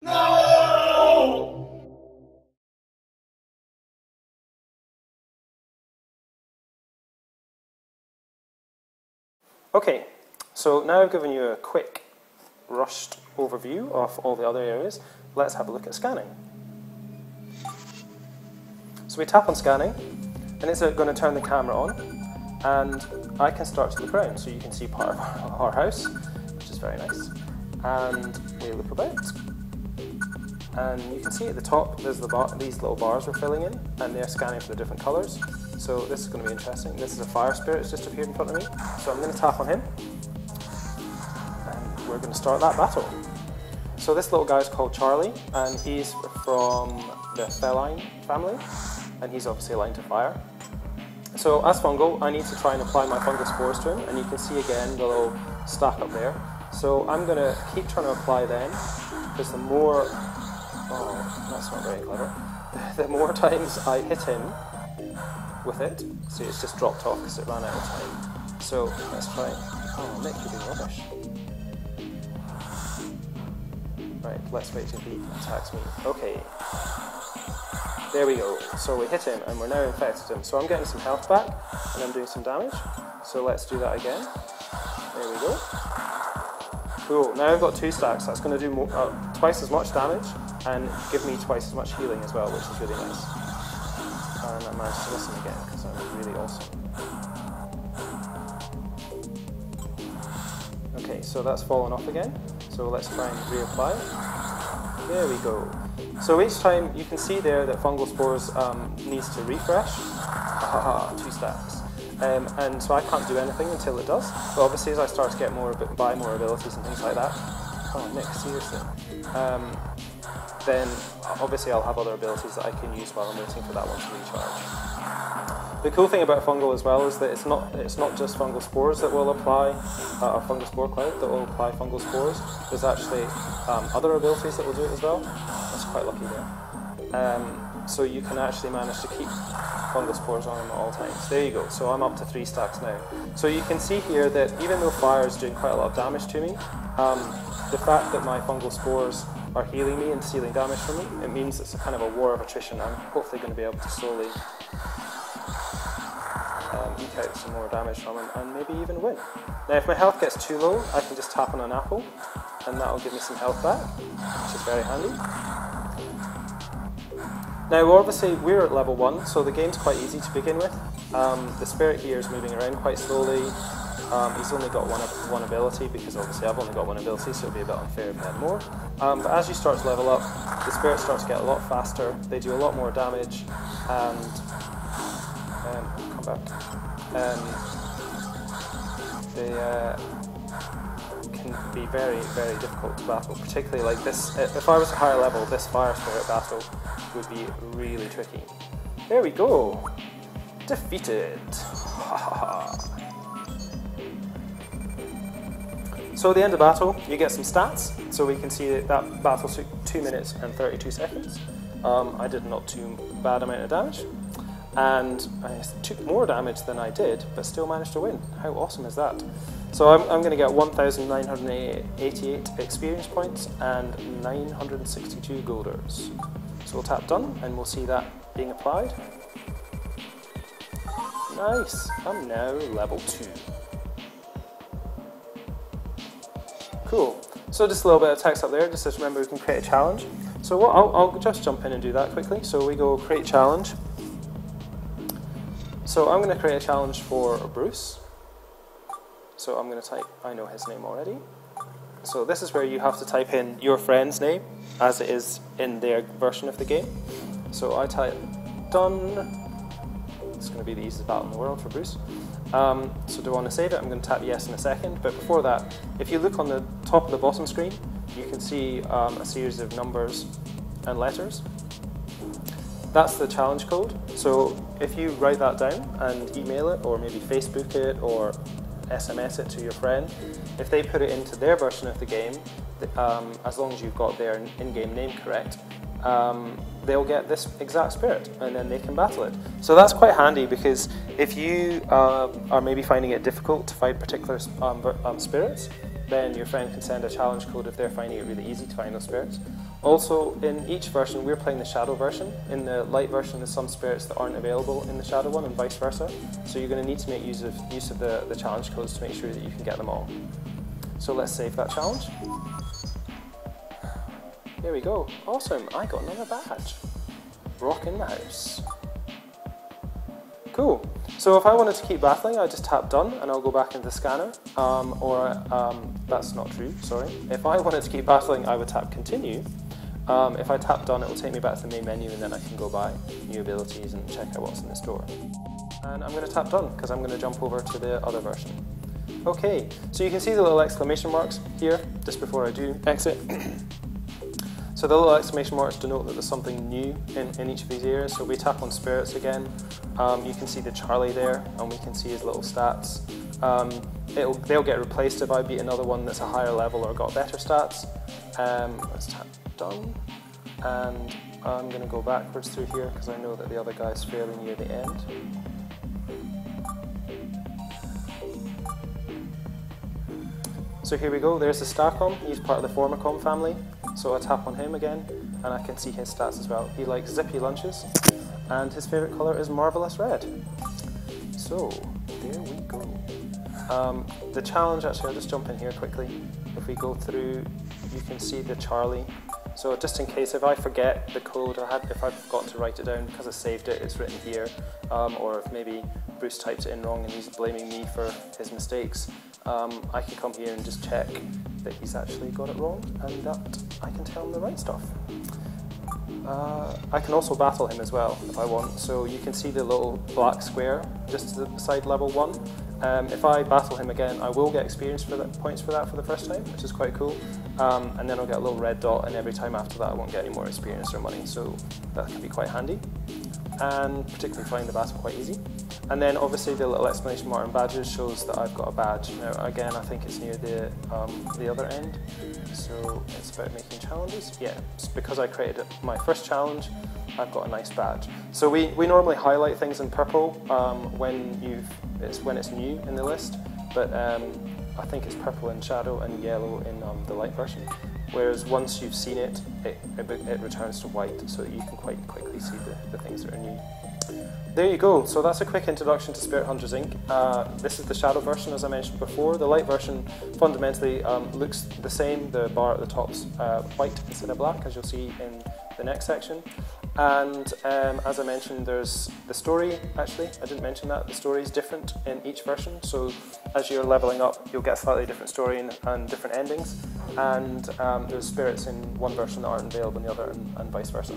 No! Okay, so now I've given you a quick, rushed overview of all the other areas. Let's have a look at scanning. So we tap on scanning, and it's going to turn the camera on, and I can start to look around. So you can see part of our house, which is very nice. And we look about, and you can see at the top there's these little bars we're filling in, and they're scanning for the different colours. So this is going to be interesting. This is a fire spirit that's just appeared in front of me. So I'm going to tap on him, and we're going to start that battle. So this little guy is called Charlie, and he's from the feline family, and he's obviously aligned to fire. So as fungal, I need to try and apply my fungal spores to him, and you can see again the little stack up there. So I'm going to keep trying to apply them, because the more, oh, that's not very clever, the more times I hit him with it, see it's just dropped off because it ran out of time. So let's try, oh Nick, you're doing rubbish. Right, let's wait till he attacks me. Okay, there we go. So we hit him and we're now infected him. So I'm getting some health back and I'm doing some damage. So let's do that again. There we go. Cool, now I've got 2 stacks. That's going to do twice as much damage and give me twice as much healing as well, which is really nice. And I managed to listen again because I'm really awesome. Okay, so that's fallen off again. So let's try and reapply. There we go. So each time you can see there that fungal spores needs to refresh. 2 stacks. And so I can't do anything until it does. But obviously as I start to get buy more abilities and things like that, oh Nick, seriously. Then obviously I'll have other abilities that I can use while I'm waiting for that one to recharge. The cool thing about fungal as well is that it's not just fungal spores that will apply, or fungal spore cloud that will apply fungal spores. There's actually other abilities that will do it as well. That's quite lucky there. So you can actually manage to keep fungal spores on them at all times. There you go, so I'm up to 3 stacks now. So you can see here that even though fire is doing quite a lot of damage to me, the fact that my fungal spores are healing me and stealing damage from me, it means it's a kind of a war of attrition. I'm hopefully going to be able to slowly eke out some more damage from him and maybe even win. Now if my health gets too low, I can just tap on an apple and that will give me some health back, which is very handy. Now obviously we're at level 1, so the game's quite easy to begin with. The spirit here is moving around quite slowly. He's only got one ability because obviously I've only got 1 ability, so it would be a bit unfair if he had more. But as you start to level up, the spirits start to get a lot faster, they do a lot more damage, and come back. They can be very, very difficult to battle, particularly like this. If I was a higher level, this fire spirit battle would be really tricky. There we go! Defeated! So at the end of battle, you get some stats. So we can see that battle took 2 minutes and 32 seconds. I did not too bad amount of damage. And I took more damage than I did, but still managed to win. How awesome is that? So I'm going to get 1,988 experience points and 962 golders. So we'll tap done and we'll see that being applied. Nice, I'm now level 2. Cool, so just a little bit of text up there, just as remember we can create a challenge. So I'll just jump in and do that quickly. So we go create challenge. So I'm going to create a challenge for Bruce. So I'm going to type, I know his name already. So this is where you have to type in your friend's name as it is in their version of the game. So I type done. It's going to be the easiest battle in the world for Bruce. So do I want to save it? I'm going to tap yes in a second. But before that, if you look on the top of the bottom screen, you can see a series of numbers and letters. That's the challenge code. So if you write that down and email it, or maybe Facebook it, or SMS it to your friend, if they put it into their version of the game, as long as you've got their in-game name correct, they'll get this exact spirit and then they can battle it. So that's quite handy because if you are maybe finding it difficult to find particular spirits, then your friend can send a challenge code if they're finding it really easy to find those spirits. Also, in each version, we're playing the Shadow version. In the Light version, there's some spirits that aren't available in the Shadow one, and vice versa. So you're going to need to make use of the challenge codes to make sure that you can get them all. So let's save that challenge. There we go. Awesome, I got another badge. Rock in the house. Cool. So if I wanted to keep battling, I just tap done and I'll go back into the scanner. That's not true, sorry. If I wanted to keep battling, I would tap continue. If I tap done, it will take me back to the main menu, and then I can go buy new abilities and check out what's in the store. And I'm going to tap done because I'm going to jump over to the other version. Okay, so you can see the little exclamation marks here just before I do exit. So the little exclamation marks denote that there's something new in each of these areas. So we tap on spirits again. You can see the Charlie there, and we can see his little stats. They'll get replaced if I beat another one that's a higher level or got better stats. Let's tap done, and I'm going to go backwards through here because I know that the other guy is fairly near the end. So here we go, there's the Starcom. He's part of the Formicom family. So I tap on him again, and I can see his stats as well. He likes zippy lunches, and his favourite colour is Marvellous Red. So, there we go. The challenge, actually, I'll just jump in here quickly. If we go through, you can see the Charlie. So just in case, if I forget the code if I've forgotten to write it down because I saved it, it's written here. Or if maybe Bruce types it in wrong and he's blaming me for his mistakes, I can come here and just check that he's actually got it wrong and that I can tell him the right stuff. I can also battle him as well if I want. So you can see the little black square just beside level 1. If I battle him again, I will get experience points for that for the first time, which is quite cool. And then I'll get a little red dot, and every time after that I won't get any more experience or money, so that can be quite handy. And particularly find the battle quite easy. And then obviously the little exclamation mark and badges shows that I've got a badge. Now again, I think it's near the other end, so it's about making challenges. Yeah, it's because I created my first challenge, I've got a nice badge. So we normally highlight things in purple when it's new in the list, but I think it's purple in Shadow and yellow in the Light version. Whereas once you've seen it, it returns to white, so that you can quite quickly see the things that are new. There you go, so that's a quick introduction to Spirit Hunters Inc. This is the Shadow version, as I mentioned before. The Light version fundamentally looks the same. The bar at the top's white instead of black, as you'll see in the next section. And as I mentioned, there's the story, actually, I didn't mention that. The story is different in each version, so as you're leveling up, you'll get a slightly different story and different endings. And there's spirits in one version that aren't available in the other, and vice versa.